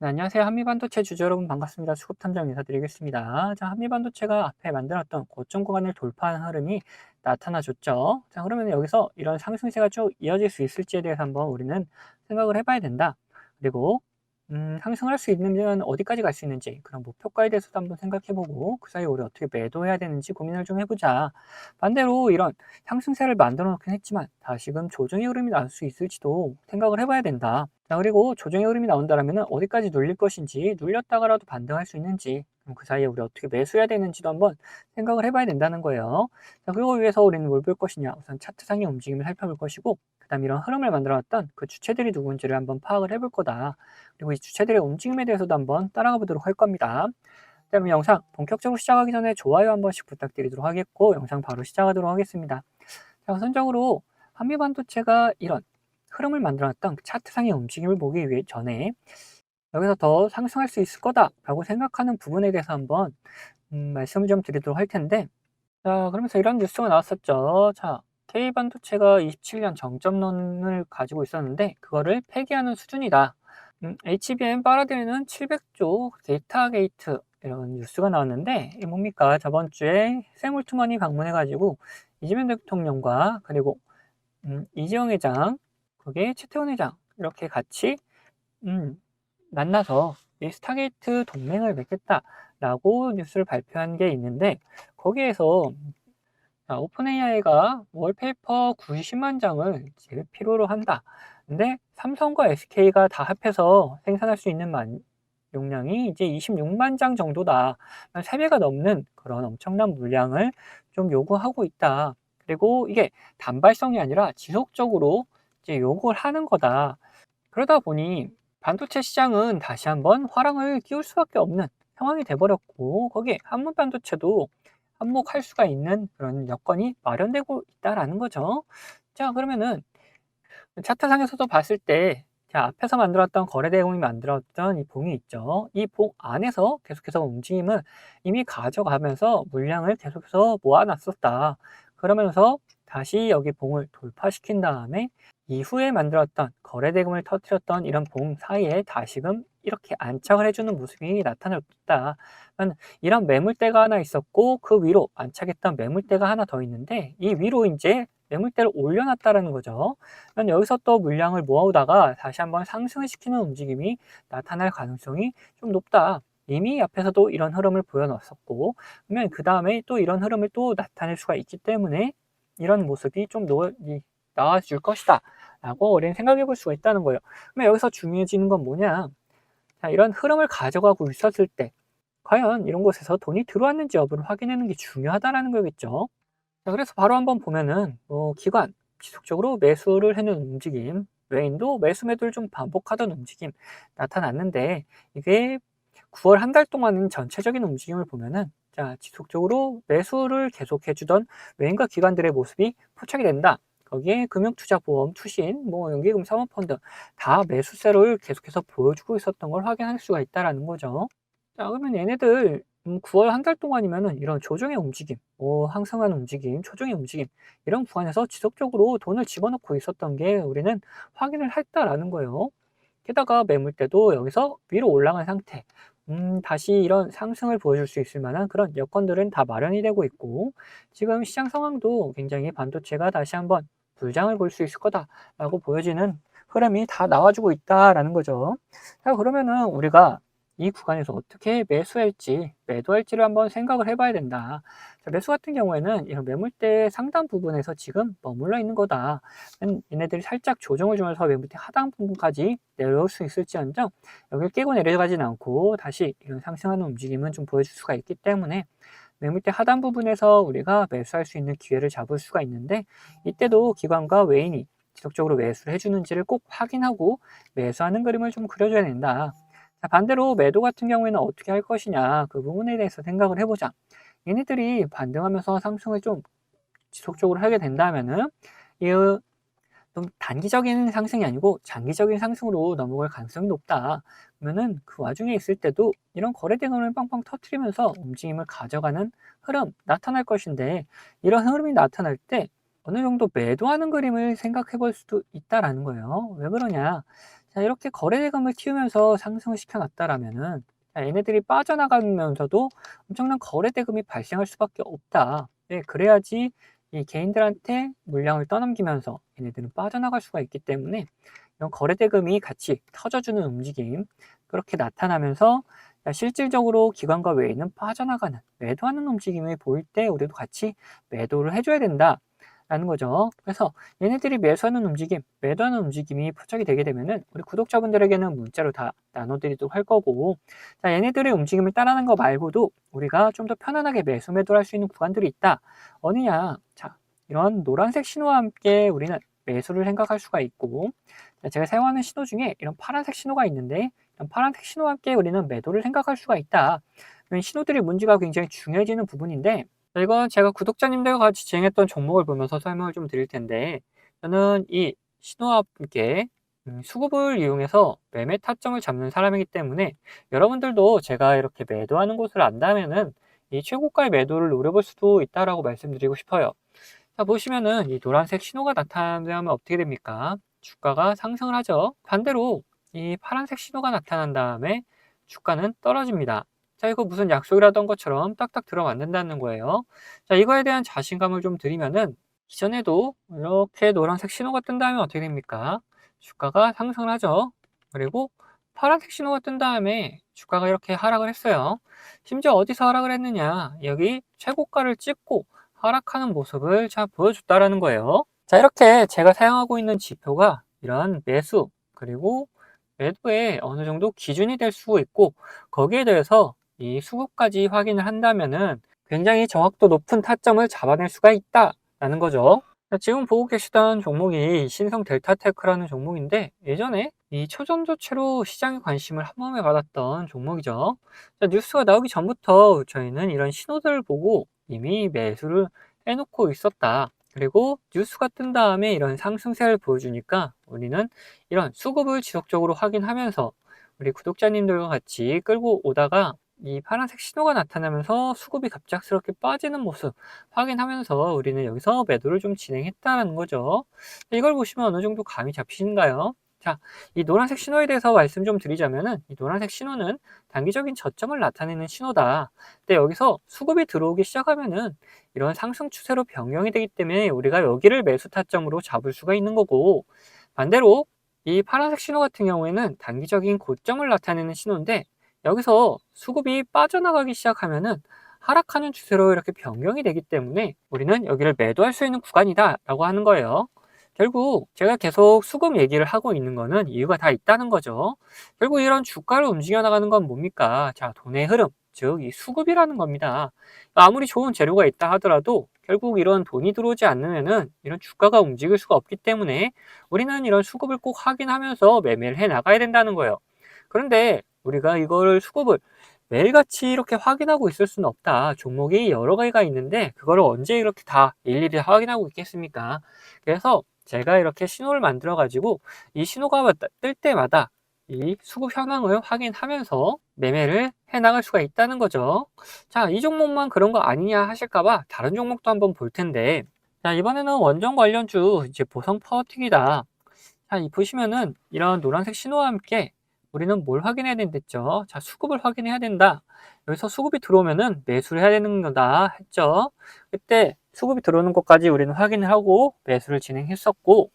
네, 안녕하세요. 한미반도체 주주 여러분 반갑습니다. 수급탐정 인사드리겠습니다. 자, 한미반도체가 앞에 만들었던 고점 구간을 돌파한 흐름이 나타나줬죠. 자, 그러면 여기서 이런 상승세가 쭉 이어질 수 있을지에 대해서 한번 우리는 생각을 해봐야 된다. 그리고 상승할 수 있는 어디까지 갈 수 있는지 그런 목표가에 대해서도 한번 생각해보고 그 사이에 우리 어떻게 매도해야 되는지 고민을 좀 해보자. 반대로 이런 상승세를 만들어 놓긴 했지만 다시금 조정의 흐름이 나올 수 있을지도 생각을 해봐야 된다. 자, 그리고 조정의 흐름이 나온다면 어디까지 눌릴 것인지, 눌렸다가라도 반등할 수 있는지, 그럼 그 사이에 우리 어떻게 매수해야 되는지도 한번 생각을 해봐야 된다는 거예요. 자, 그걸 위해서 우리는 뭘 볼 것이냐? 우선 차트상의 움직임을 살펴볼 것이고, 그 다음 이런 흐름을 만들어왔던 그 주체들이 누군지를 한번 파악을 해볼 거다. 그리고 이 주체들의 움직임에 대해서도 한번 따라가 보도록 할 겁니다. 그러면 영상 본격적으로 시작하기 전에 좋아요 한 번씩 부탁드리도록 하겠고, 영상 바로 시작하도록 하겠습니다. 자, 우선적으로 한미반도체가 이런 흐름을 만들어놨던 그 차트상의 움직임을 보기 위해 전에 여기서 더 상승할 수 있을 거다라고 생각하는 부분에 대해서 한번 말씀을 좀 드리도록 할 텐데, 자, 그러면서 이런 뉴스가 나왔었죠. 자, K반도체가 27년 정점론을 가지고 있었는데 그거를 폐기하는 수준이다. HBM 빨아들이는 700조 데이터 게이트 이런 뉴스가 나왔는데 이게 뭡니까? 저번 주에 샘 올트먼이 방문해가지고 이재명 대통령과 그리고 이재용 회장, 그게 최태원 회장 이렇게 같이 음, 만나서 이 스타게이트 동맹을 맺겠다라고 뉴스를 발표한 게 있는데 거기에서 오픈 AI가 월페이퍼 90만 장을 이제 필요로 한다. 근데 삼성과 SK가 다 합해서 생산할 수 있는 용량이 이제 26만 장 정도다. 3배가 넘는 그런 엄청난 물량을 좀 요구하고 있다. 그리고 이게 단발성이 아니라 지속적으로 이제 요구를 하는 거다. 그러다 보니 반도체 시장은 다시 한번 화랑을 끼울 수밖에 없는 상황이 돼버렸고, 거기에 한문 반도체도 한몫할 수가 있는 그런 여건이 마련되고 있다라는 거죠. 자, 그러면은 차트상에서도 봤을 때, 자, 앞에서 만들었던 거래대금이 만들었던 이 봉이 있죠. 이 봉 안에서 계속해서 움직임을 이미 가져가면서 물량을 계속해서 모아놨었다. 그러면서 다시 여기 봉을 돌파시킨 다음에 이후에 만들었던 거래대금을 터뜨렸던 이런 봉 사이에 다시금 이렇게 안착을 해주는 모습이 나타났다. 이런 매물대가 하나 있었고 그 위로 안착했던 매물대가 하나 더 있는데 이 위로 이제 매물대를 올려놨다라는 거죠. 여기서 또 물량을 모아오다가 다시 한번 상승을 시키는 움직임이 나타날 가능성이 좀 높다. 이미 앞에서도 이런 흐름을 보여놨었고, 그러면 그 다음에 또 이런 흐름을 또 나타낼 수가 있기 때문에 이런 모습이 좀 나와줄 것이다. 라고 우리는 생각해 볼 수가 있다는 거예요. 그러면 여기서 중요해지는 건 뭐냐? 자, 이런 흐름을 가져가고 있었을 때, 과연 이런 곳에서 돈이 들어왔는지 여부를 확인하는 게 중요하다라는 거겠죠. 자, 그래서 바로 한번 보면은 기관 지속적으로 매수를 해는 움직임, 외인도 매수 매도를 좀 반복하던 움직임 나타났는데 이게 9월 한 달 동안은 전체적인 움직임을 보면은 자, 지속적으로 매수를 계속해 주던 외인과 기관들의 모습이 포착이 된다. 거기에 금융투자보험, 투신, 연기금, 사모펀드 다 매수세를 계속해서 보여주고 있었던 걸 확인할 수가 있다라는 거죠. 자, 그러면 얘네들 9월 한 달 동안이면은 이런 조정의 움직임, 항상하는 움직임, 조정의 움직임 이런 구간에서 지속적으로 돈을 집어넣고 있었던 게 우리는 확인을 했다라는 거예요. 게다가 매물대도 여기서 위로 올라간 상태. 다시 이런 상승을 보여줄 수 있을 만한 그런 여건들은 다 마련이 되고 있고, 지금 시장 상황도 굉장히 반도체가 다시 한번 불장을 볼 수 있을 거다라고 보여지는 흐름이 다 나와주고 있다라는 거죠. 자, 그러면은 우리가 이 구간에서 어떻게 매수할지, 매도할지를 한번 생각을 해봐야 된다. 자, 매수 같은 경우에는 이런 매물대 상단 부분에서 지금 머물러 있는 거다. 얘네들이 살짝 조정을 주면서 매물대 하단 부분까지 내려올 수 있을지언정 여기를 깨고 내려가진 않고 다시 이런 상승하는 움직임은 좀 보여줄 수가 있기 때문에 매물대 하단 부분에서 우리가 매수할 수 있는 기회를 잡을 수가 있는데 이때도 기관과 외인이 지속적으로 매수를 해주는지를 꼭 확인하고 매수하는 그림을 좀 그려줘야 된다. 자, 반대로 매도 같은 경우에는 어떻게 할 것이냐 그 부분에 대해서 생각을 해보자. 얘네들이 반등하면서 상승을 좀 지속적으로 하게 된다면은 이 좀 단기적인 상승이 아니고 장기적인 상승으로 넘어갈 가능성이 높다. 그러면은 그 와중에 있을 때도 이런 거래 대금을 빵빵 터트리면서 움직임을 가져가는 흐름 나타날 것인데 이런 흐름이 나타날 때 어느 정도 매도하는 그림을 생각해 볼 수도 있다라는 거예요. 왜 그러냐? 자, 이렇게 거래대금을 틔우면서 상승시켜 놨다라면은 자, 얘네들이 빠져나가면서도 엄청난 거래대금이 발생할 수밖에 없다. 네, 그래야지 이 개인들한테 물량을 떠넘기면서 얘네들은 빠져나갈 수가 있기 때문에 이런 거래대금이 같이 터져주는 움직임 그렇게 나타나면서 실질적으로 기관과 외인은 빠져나가는 매도하는 움직임이 보일 때 우리도 같이 매도를 해줘야 된다 라는 거죠. 그래서 얘네들이 매수하는 움직임, 매도하는 움직임이 포착이 되게 되면은 우리 구독자분들에게는 문자로 다 나눠드리도록 할 거고, 자, 얘네들의 움직임을 따라하는 거 말고도 우리가 좀 더 편안하게 매수 매도를 할 수 있는 구간들이 있다. 어느냐? 자, 이런 노란색 신호와 함께 우리는 매수를 생각할 수가 있고, 제가 사용하는 신호 중에 이런 파란색 신호가 있는데, 이런 파란색 신호와 함께 우리는 매도를 생각할 수가 있다. 이런 신호들의 문제가 굉장히 중요해지는 부분인데, 이건 제가 구독자님들과 같이 진행했던 종목을 보면서 설명을 좀 드릴 텐데, 저는 이 신호와 함께 수급을 이용해서 매매 타점을 잡는 사람이기 때문에 여러분들도 제가 이렇게 매도하는 곳을 안다면은 이 최고가의 매도를 노려볼 수도 있다라고 말씀드리고 싶어요. 자, 보시면은 이 노란색 신호가 나타나면 어떻게 됩니까? 주가가 상승을 하죠. 반대로 이 파란색 신호가 나타난 다음에 주가는 떨어집니다. 자, 이거 무슨 약속이라던 것처럼 딱딱 들어맞는다는 거예요. 자, 이거에 대한 자신감을 좀 드리면은 이전에도 이렇게 노란색 신호가 뜬 다음에 어떻게 됩니까? 주가가 상승을 하죠. 그리고 파란색 신호가 뜬 다음에 주가가 이렇게 하락을 했어요. 심지어 어디서 하락을 했느냐? 여기 최고가를 찍고 하락하는 모습을 잘 보여줬다라는 거예요. 자, 이렇게 제가 사용하고 있는 지표가 이런 매수 그리고 매도에 어느 정도 기준이 될 수 있고 거기에 대해서 이 수급까지 확인을 한다면은 굉장히 정확도 높은 타점을 잡아낼 수가 있다라는 거죠. 자, 지금 보고 계시던 종목이 신성 델타테크라는 종목인데 예전에 이 초전도체로 시장의 관심을 한 몸에 받았던 종목이죠. 자, 뉴스가 나오기 전부터 저희는 이런 신호들을 보고 이미 매수를 해놓고 있었다. 그리고 뉴스가 뜬 다음에 이런 상승세를 보여주니까 우리는 이런 수급을 지속적으로 확인하면서 우리 구독자님들과 같이 끌고 오다가 이 파란색 신호가 나타나면서 수급이 갑작스럽게 빠지는 모습 확인하면서 우리는 여기서 매도를 좀 진행했다는 거죠. 이걸 보시면 어느 정도 감이 잡히신가요? 자, 이 노란색 신호에 대해서 말씀 좀 드리자면은 이 노란색 신호는 단기적인 저점을 나타내는 신호다. 근데 여기서 수급이 들어오기 시작하면은 이런 상승 추세로 변경이 되기 때문에 우리가 여기를 매수 타점으로 잡을 수가 있는 거고 반대로 이 파란색 신호 같은 경우에는 단기적인 고점을 나타내는 신호인데 여기서 수급이 빠져나가기 시작하면은 하락하는 추세로 이렇게 변경이 되기 때문에 우리는 여기를 매도할 수 있는 구간이다 라고 하는 거예요. 결국 제가 계속 수급 얘기를 하고 있는 거는 이유가 다 있다는 거죠. 결국 이런 주가를 움직여 나가는 건 뭡니까? 자, 돈의 흐름, 즉 이 수급이라는 겁니다. 아무리 좋은 재료가 있다 하더라도 결국 이런 돈이 들어오지 않으면은 이런 주가가 움직일 수가 없기 때문에 우리는 이런 수급을 꼭 확인하면서 매매를 해 나가야 된다는 거예요. 그런데 우리가 이걸 수급을 매일같이 이렇게 확인하고 있을 수는 없다. 종목이 여러 가지가 있는데 그거를 언제 이렇게 다 일일이 확인하고 있겠습니까? 그래서 제가 이렇게 신호를 만들어 가지고 이 신호가 뜰 때마다 이 수급 현황을 확인하면서 매매를 해 나갈 수가 있다는 거죠. 자, 이 종목만 그런 거 아니냐 하실까봐 다른 종목도 한번 볼 텐데, 자, 이번에는 원전 관련주 이제 보성 파워틱이다. 자, 이 보시면은 이런 노란색 신호와 함께 우리는 뭘 확인해야 된댔죠? 자, 수급을 확인해야 된다. 여기서 수급이 들어오면은 매수를 해야 되는 거다 했죠. 그때 수급이 들어오는 것까지 우리는 확인을 하고 매수를 진행했었고,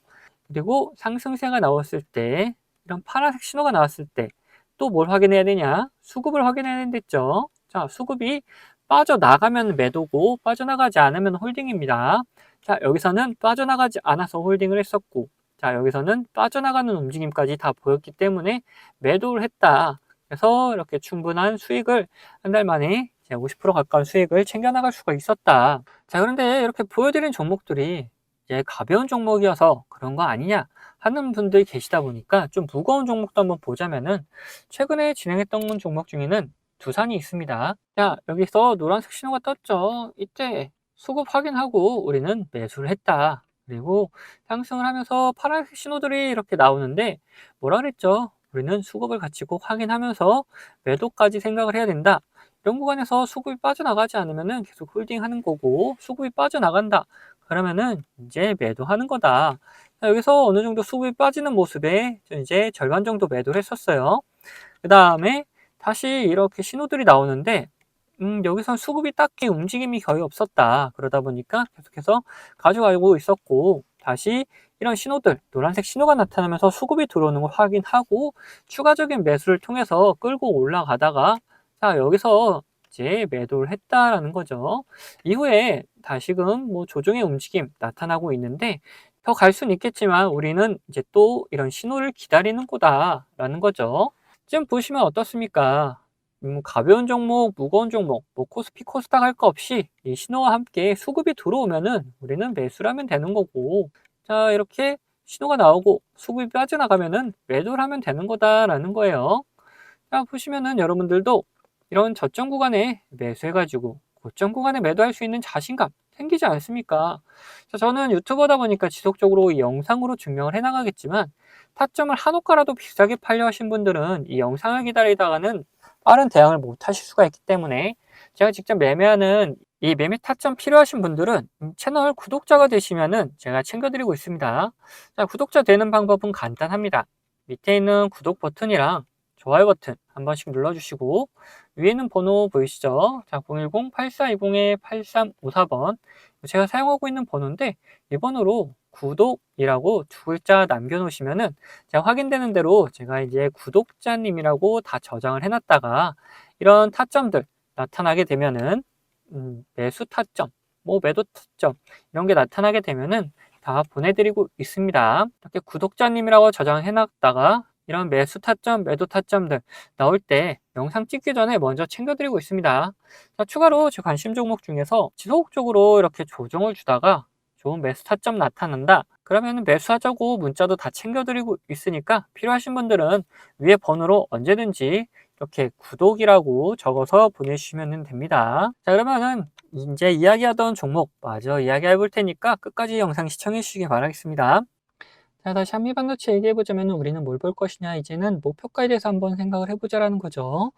그리고 상승세가 나왔을 때, 이런 파란색 신호가 나왔을 때, 또 뭘 확인해야 되냐? 수급을 확인해야 된댔죠. 자, 수급이 빠져나가면 매도고, 빠져나가지 않으면 홀딩입니다. 자, 여기서는 빠져나가지 않아서 홀딩을 했었고, 자, 여기서는 빠져나가는 움직임까지 다 보였기 때문에 매도를 했다. 그래서 이렇게 충분한 수익을 한 달 만에 50% 가까운 수익을 챙겨나갈 수가 있었다. 자, 그런데 이렇게 보여드린 종목들이 이제 가벼운 종목이어서 그런 거 아니냐 하는 분들이 계시다 보니까 좀 무거운 종목도 한번 보자면은 최근에 진행했던 종목 중에는 두산이 있습니다. 자, 여기서 노란색 신호가 떴죠. 이때 수급 확인하고 우리는 매수를 했다. 그리고 상승을 하면서 파란색 신호들이 이렇게 나오는데 뭐라 그랬죠? 우리는 수급을 같이 꼭 확인하면서 매도까지 생각을 해야 된다. 이런 구간에서 수급이 빠져나가지 않으면은 계속 홀딩하는 거고 수급이 빠져나간다. 그러면은 이제 매도하는 거다. 자, 여기서 어느 정도 수급이 빠지는 모습에 이제 절반 정도 매도를 했었어요. 그 다음에 다시 이렇게 신호들이 나오는데 여기선 수급이 딱히 움직임이 거의 없었다. 그러다 보니까 계속해서 가져가고 있었고, 다시 이런 신호들, 노란색 신호가 나타나면서 수급이 들어오는 걸 확인하고 추가적인 매수를 통해서 끌고 올라가다가, 자, 여기서 이제 매도를 했다라는 거죠. 이후에 다시금 뭐 조정의 움직임 나타나고 있는데, 더 갈 수는 있겠지만 우리는 이제 또 이런 신호를 기다리는 거다라는 거죠. 지금 보시면 어떻습니까? 가벼운 종목, 무거운 종목, 뭐 코스피, 코스닥 할 거 없이 이 신호와 함께 수급이 들어오면은 우리는 매수를 하면 되는 거고, 자, 이렇게 신호가 나오고 수급이 빠져나가면은 매도를 하면 되는 거다라는 거예요. 자, 보시면은 여러분들도 이런 저점 구간에 매수해가지고 고점 구간에 매도할 수 있는 자신감 생기지 않습니까? 자, 저는 유튜버다 보니까 지속적으로 이 영상으로 증명을 해나가겠지만, 타점을 한 호가라도 비싸게 팔려 하신 분들은 이 영상을 기다리다가는 빠른 대응을 못 하실 수가 있기 때문에, 제가 직접 매매하는 이 매매 타점 필요하신 분들은 채널 구독자가 되시면은 제가 챙겨드리고 있습니다. 자, 구독자 되는 방법은 간단합니다. 밑에 있는 구독 버튼이랑 좋아요 버튼 한 번씩 눌러주시고, 위에는 번호 보이시죠? 자, 010-8420-8354번 제가 사용하고 있는 번호인데, 이 번호로 구독이라고 두 글자 남겨놓으시면은 제가 확인되는 대로 제가 이제 구독자님이라고 다 저장을 해놨다가 이런 타점들 나타나게 되면은 매수 타점, 뭐 매도 타점 이런 게 나타나게 되면은 다 보내드리고 있습니다. 이렇게 구독자님이라고 저장해놨다가 이런 매수 타점, 매도 타점들 나올 때 영상 찍기 전에 먼저 챙겨드리고 있습니다. 자, 추가로 제 관심 종목 중에서 지속적으로 이렇게 조정을 주다가 좋은 매수 타점 나타난다. 그러면 매수하자고 문자도 다 챙겨드리고 있으니까 필요하신 분들은 위에 번호로 언제든지 이렇게 구독이라고 적어서 보내주시면 됩니다. 자, 그러면은 이제 이야기하던 종목 마저 이야기해 볼 테니까 끝까지 영상 시청해 주시기 바라겠습니다. 자, 다시 한미반도체 얘기해 보자면 우리는 뭘 볼 것이냐, 이제는 목표가에 대해서 한번 생각을 해보자라는 거죠.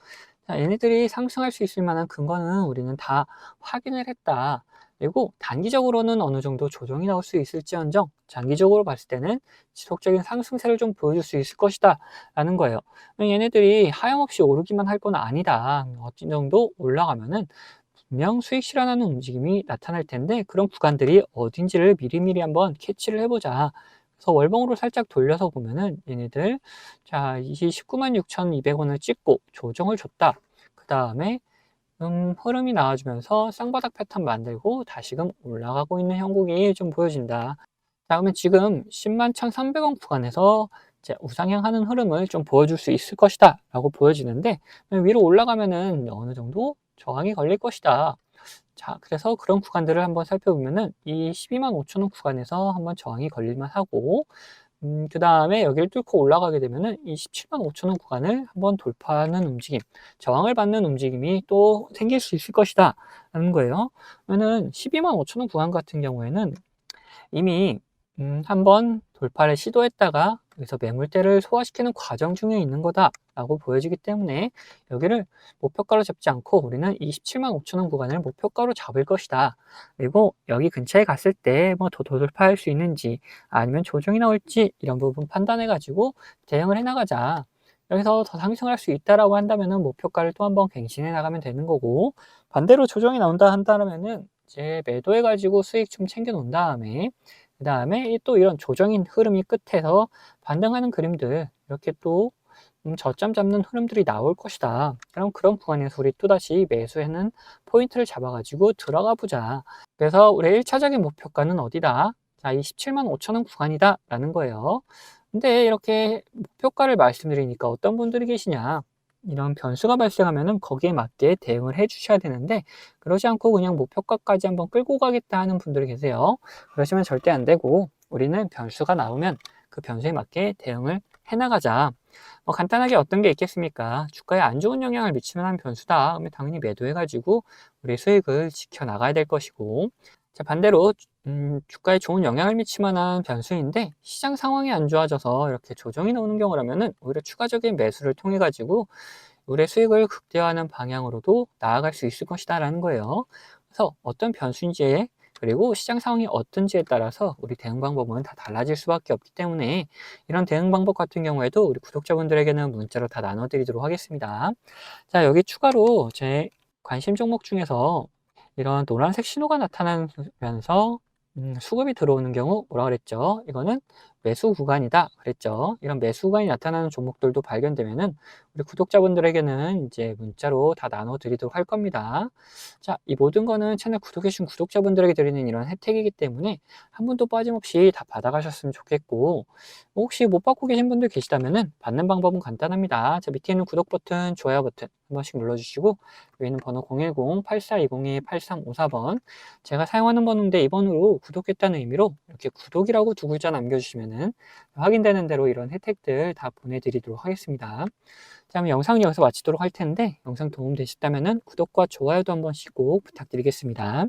자, 얘네들이 상승할 수 있을 만한 근거는 우리는 다 확인을 했다. 그리고 단기적으로는 어느 정도 조정이 나올 수 있을지언정 장기적으로 봤을 때는 지속적인 상승세를 좀 보여줄 수 있을 것이다 라는 거예요. 얘네들이 하염없이 오르기만 할 건 아니다. 어느 정도 올라가면은 분명 수익 실현하는 움직임이 나타날 텐데, 그런 구간들이 어딘지를 미리미리 한번 캐치를 해보자. 그래서 월봉으로 살짝 돌려서 보면은 얘네들, 자, 이 196,200원을 찍고 조정을 줬다. 그 다음에 흐름이 나와주면서 쌍바닥 패턴 만들고 다시금 올라가고 있는 형국이 좀 보여진다. 자, 그러면 지금 10만 1,300원 구간에서 이제 우상향하는 흐름을 좀 보여줄 수 있을 것이다 라고 보여지는데, 위로 올라가면은 어느 정도 저항이 걸릴 것이다. 자, 그래서 그런 구간들을 한번 살펴보면은 이 12만 5천 원 구간에서 한번 저항이 걸릴만 하고, 그 다음에 여기를 뚫고 올라가게 되면은 이 17만 5천 원 구간을 한번 돌파하는 움직임, 저항을 받는 움직임이 또 생길 수 있을 것이다 라는 거예요. 그러면은 12만 5천 원 구간 같은 경우에는 이미 한번 돌파를 시도했다가 여기서 매물대를 소화시키는 과정 중에 있는 거다라고 보여지기 때문에, 여기를 목표가로 잡지 않고 우리는 27만 5천 원 구간을 목표가로 잡을 것이다. 그리고 여기 근처에 갔을 때 뭐 더 돌파할 수 있는지 아니면 조정이 나올지 이런 부분 판단해 가지고 대응을 해 나가자. 여기서 더 상승할 수 있다라고 한다면은 목표가를 또 한번 갱신해 나가면 되는 거고, 반대로 조정이 나온다 한다면은 이제 매도해 가지고 수익 좀 챙겨 놓은 다음에, 그 다음에 또 이런 조정인 흐름이 끝에서 반등하는 그림들, 이렇게 또 저점 잡는 흐름들이 나올 것이다. 그럼 그런 구간에서 우리 또다시 매수에는 포인트를 잡아가지고 들어가 보자. 그래서 우리 1차적인 목표가는 어디다? 자, 27만 5천 원 구간이다 라는 거예요. 근데 이렇게 목표가를 말씀드리니까 어떤 분들이 계시냐, 이런 변수가 발생하면은 거기에 맞게 대응을 해 주셔야 되는데, 그러지 않고 그냥 목표가까지 한번 끌고 가겠다 하는 분들이 계세요. 그러시면 절대 안 되고, 우리는 변수가 나오면 그 변수에 맞게 대응을 해 나가자. 뭐 간단하게 어떤 게 있겠습니까? 주가에 안 좋은 영향을 미치는 한 변수다. 그러면 당연히 매도해가지고 우리 수익을 지켜 나가야 될 것이고, 자, 반대로 주가에 좋은 영향을 미칠 만한 변수인데 시장 상황이 안 좋아져서 이렇게 조정이 나오는 경우라면은 오히려 추가적인 매수를 통해 가지고 우리의 수익을 극대화하는 방향으로도 나아갈 수 있을 것이다 라는 거예요. 그래서 어떤 변수인지에 그리고 시장 상황이 어떤지에 따라서 우리 대응 방법은 다 달라질 수밖에 없기 때문에 이런 대응 방법 같은 경우에도 우리 구독자분들에게는 문자로 다 나눠드리도록 하겠습니다. 자, 여기 추가로 제 관심 종목 중에서 이런 노란색 신호가 나타나면서 수급이 들어오는 경우 뭐라 그랬죠? 이거는 매수 구간이다 그랬죠. 이런 매수 구간이 나타나는 종목들도 발견되면은 우리 구독자분들에게는 이제 문자로 다 나눠 드리도록 할 겁니다. 자, 이 모든 거는 채널 구독해 주신 구독자분들에게 드리는 이런 혜택이기 때문에 한 분도 빠짐없이 다 받아가셨으면 좋겠고, 혹시 못 받고 계신 분들 계시다면은 받는 방법은 간단합니다. 자, 밑에 있는 구독 버튼, 좋아요 버튼 한 번씩 눌러주시고, 여기는 번호 010-8420-8354번 제가 사용하는 번호인데, 이 번호로 구독했다는 의미로 이렇게 구독이라고 두 글자 남겨주시면은 확인되는 대로 이런 혜택들 다 보내드리도록 하겠습니다. 자, 그럼 영상은 여기서 마치도록 할 텐데, 영상 도움 되셨다면은 구독과 좋아요도 한 번씩 꼭 부탁드리겠습니다.